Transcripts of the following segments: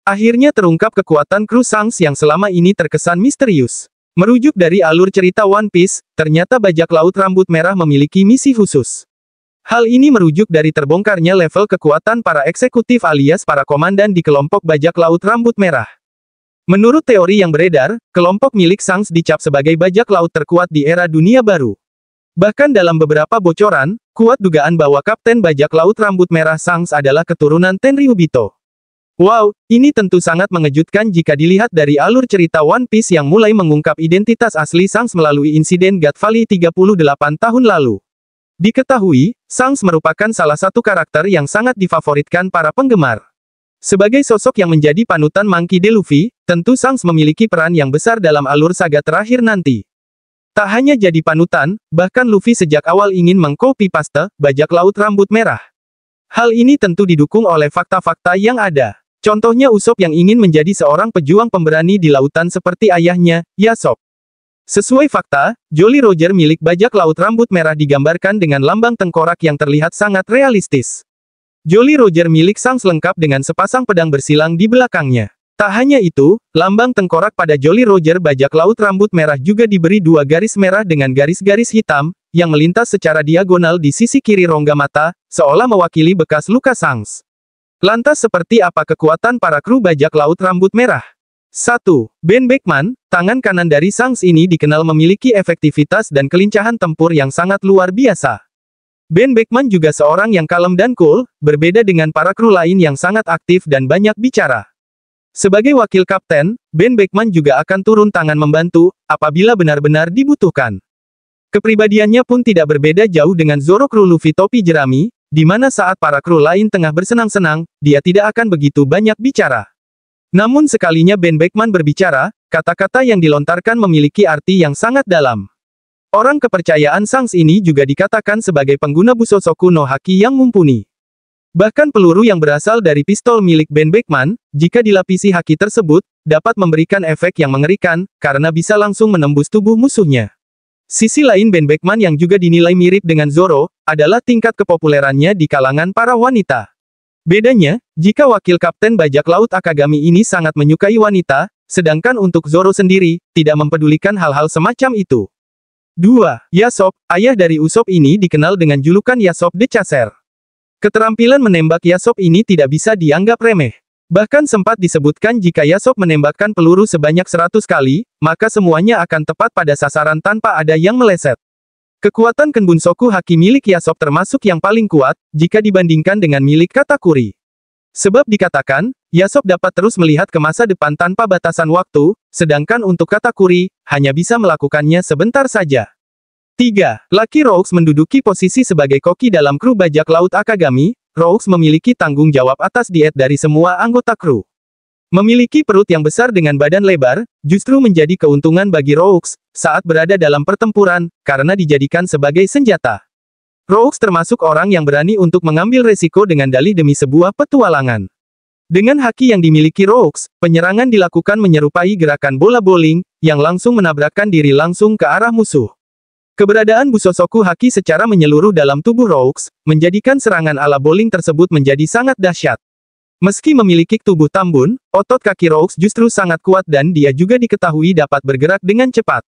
Akhirnya terungkap kekuatan kru Shanks yang selama ini terkesan misterius. Merujuk dari alur cerita One Piece, ternyata bajak laut rambut merah memiliki misi khusus. Hal ini merujuk dari terbongkarnya level kekuatan para eksekutif alias para komandan di kelompok bajak laut rambut merah. Menurut teori yang beredar, kelompok milik Shanks dicap sebagai bajak laut terkuat di era dunia baru. Bahkan dalam beberapa bocoran, kuat dugaan bahwa Kapten Bajak Laut Rambut Merah Shanks adalah keturunan Tenryubito. Wow, ini tentu sangat mengejutkan jika dilihat dari alur cerita One Piece yang mulai mengungkap identitas asli Shanks melalui insiden God Valley 38 tahun lalu. Diketahui, Shanks merupakan salah satu karakter yang sangat difavoritkan para penggemar. Sebagai sosok yang menjadi panutan Monkey D. Luffy, tentu Shanks memiliki peran yang besar dalam alur saga terakhir nanti. Tak hanya jadi panutan, bahkan Luffy sejak awal ingin mengcopy-paste bajak laut rambut merah. Hal ini tentu didukung oleh fakta-fakta yang ada. Contohnya Usopp yang ingin menjadi seorang pejuang pemberani di lautan seperti ayahnya, Yasop. Sesuai fakta, Jolly Roger milik bajak laut rambut merah digambarkan dengan lambang tengkorak yang terlihat sangat realistis. Jolly Roger milik Shanks lengkap dengan sepasang pedang bersilang di belakangnya. Tak hanya itu, lambang tengkorak pada Jolly Roger bajak laut rambut merah juga diberi dua garis merah dengan garis-garis hitam, yang melintas secara diagonal di sisi kiri rongga mata, seolah mewakili bekas luka Shanks. Lantas seperti apa kekuatan para kru bajak laut rambut merah? 1. Ben Beckman, tangan kanan dari Shanks ini dikenal memiliki efektivitas dan kelincahan tempur yang sangat luar biasa. Ben Beckman juga seorang yang kalem dan cool, berbeda dengan para kru lain yang sangat aktif dan banyak bicara. Sebagai wakil kapten, Ben Beckman juga akan turun tangan membantu, apabila benar-benar dibutuhkan. Kepribadiannya pun tidak berbeda jauh dengan Zoro kru Luffy topi jerami, di mana saat para kru lain tengah bersenang-senang, dia tidak akan begitu banyak bicara. Namun sekalinya Ben Beckman berbicara, kata-kata yang dilontarkan memiliki arti yang sangat dalam. Orang kepercayaan Shanks ini juga dikatakan sebagai pengguna Busosoku no Haki yang mumpuni. Bahkan peluru yang berasal dari pistol milik Ben Beckman, jika dilapisi haki tersebut, dapat memberikan efek yang mengerikan, karena bisa langsung menembus tubuh musuhnya. Sisi lain Ben Beckman yang juga dinilai mirip dengan Zoro, adalah tingkat kepopulerannya di kalangan para wanita. Bedanya, jika wakil kapten bajak laut Akagami ini sangat menyukai wanita, sedangkan untuk Zoro sendiri, tidak mempedulikan hal-hal semacam itu. 2. Yasop, ayah dari Usopp ini dikenal dengan julukan Yasop the Chaser. Keterampilan menembak Yasop ini tidak bisa dianggap remeh. Bahkan sempat disebutkan jika Yasop menembakkan peluru sebanyak 100 kali, maka semuanya akan tepat pada sasaran tanpa ada yang meleset. Kekuatan Kenbunsoku Haki milik Yasop termasuk yang paling kuat, jika dibandingkan dengan milik Katakuri. Sebab dikatakan, Yasop dapat terus melihat ke masa depan tanpa batasan waktu, sedangkan untuk Katakuri, hanya bisa melakukannya sebentar saja. 3. Lucky Rocks menduduki posisi sebagai koki dalam kru bajak laut Akagami. Rocks memiliki tanggung jawab atas diet dari semua anggota kru. Memiliki perut yang besar dengan badan lebar, justru menjadi keuntungan bagi Rocks, saat berada dalam pertempuran, karena dijadikan sebagai senjata. Rocks termasuk orang yang berani untuk mengambil resiko dengan dalih demi sebuah petualangan. Dengan haki yang dimiliki Rocks, penyerangan dilakukan menyerupai gerakan bola bowling, yang langsung menabrakkan diri langsung ke arah musuh. Keberadaan Busosoku Haki secara menyeluruh dalam tubuh Rocks, menjadikan serangan ala bowling tersebut menjadi sangat dahsyat. Meski memiliki tubuh tambun, otot kaki Rocks justru sangat kuat dan dia juga diketahui dapat bergerak dengan cepat.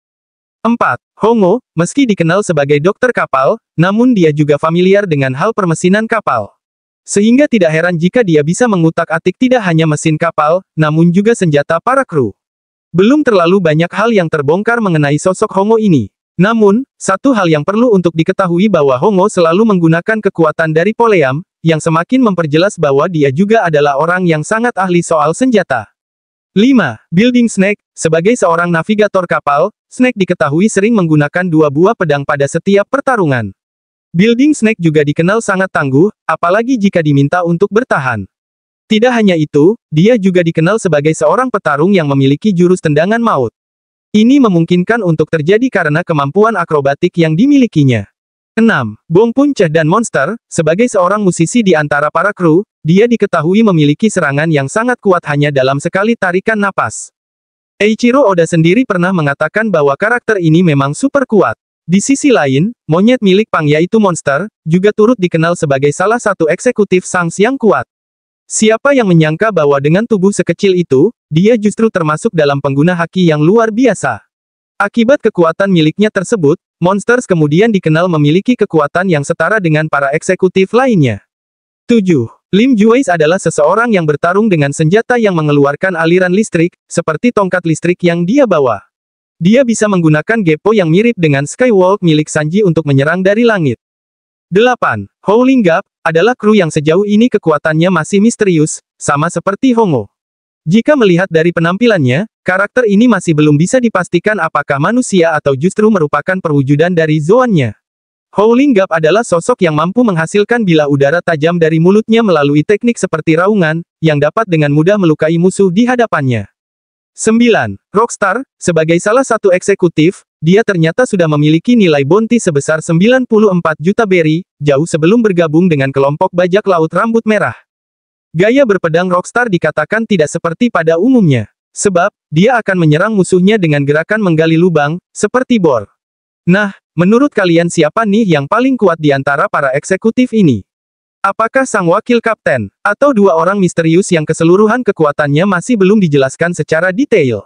4. Hongo, meski dikenal sebagai dokter kapal, namun dia juga familiar dengan hal permesinan kapal. Sehingga tidak heran jika dia bisa mengutak-atik tidak hanya mesin kapal, namun juga senjata para kru. Belum terlalu banyak hal yang terbongkar mengenai sosok Hongo ini. Namun, satu hal yang perlu untuk diketahui bahwa Hongo selalu menggunakan kekuatan dari Poleam, yang semakin memperjelas bahwa dia juga adalah orang yang sangat ahli soal senjata. 5. Building Snake, sebagai seorang navigator kapal, Snake diketahui sering menggunakan dua buah pedang pada setiap pertarungan. Building Snake juga dikenal sangat tangguh, apalagi jika diminta untuk bertahan. Tidak hanya itu, dia juga dikenal sebagai seorang petarung yang memiliki jurus tendangan maut. Ini memungkinkan untuk terjadi karena kemampuan akrobatik yang dimilikinya. 6. Bong Punche dan Monster, sebagai seorang musisi di antara para kru, dia diketahui memiliki serangan yang sangat kuat hanya dalam sekali tarikan napas. Eiichiro Oda sendiri pernah mengatakan bahwa karakter ini memang super kuat. Di sisi lain, monyet milik Pang yaitu Monster, juga turut dikenal sebagai salah satu eksekutif Shanks yang kuat. Siapa yang menyangka bahwa dengan tubuh sekecil itu, dia justru termasuk dalam pengguna haki yang luar biasa. Akibat kekuatan miliknya tersebut, Monsters kemudian dikenal memiliki kekuatan yang setara dengan para eksekutif lainnya. 7. Lim Jueis adalah seseorang yang bertarung dengan senjata yang mengeluarkan aliran listrik, seperti tongkat listrik yang dia bawa. Dia bisa menggunakan Gepo yang mirip dengan Skywalk milik Sanji untuk menyerang dari langit. 8. Howling Gap adalah kru yang sejauh ini kekuatannya masih misterius, sama seperti Hongo. Jika melihat dari penampilannya, karakter ini masih belum bisa dipastikan apakah manusia atau justru merupakan perwujudan dari Zoan-nya. Howling Gap adalah sosok yang mampu menghasilkan bilah udara tajam dari mulutnya melalui teknik seperti raungan, yang dapat dengan mudah melukai musuh di hadapannya. 9. Rockstar, sebagai salah satu eksekutif, dia ternyata sudah memiliki nilai bounty sebesar 94 juta berry, jauh sebelum bergabung dengan kelompok bajak laut rambut merah. Gaya berpedang Rockstar dikatakan tidak seperti pada umumnya. Sebab, dia akan menyerang musuhnya dengan gerakan menggali lubang, seperti bor. Nah, menurut kalian siapa nih yang paling kuat di antara para eksekutif ini? Apakah sang wakil kapten, atau dua orang misterius yang keseluruhan kekuatannya masih belum dijelaskan secara detail?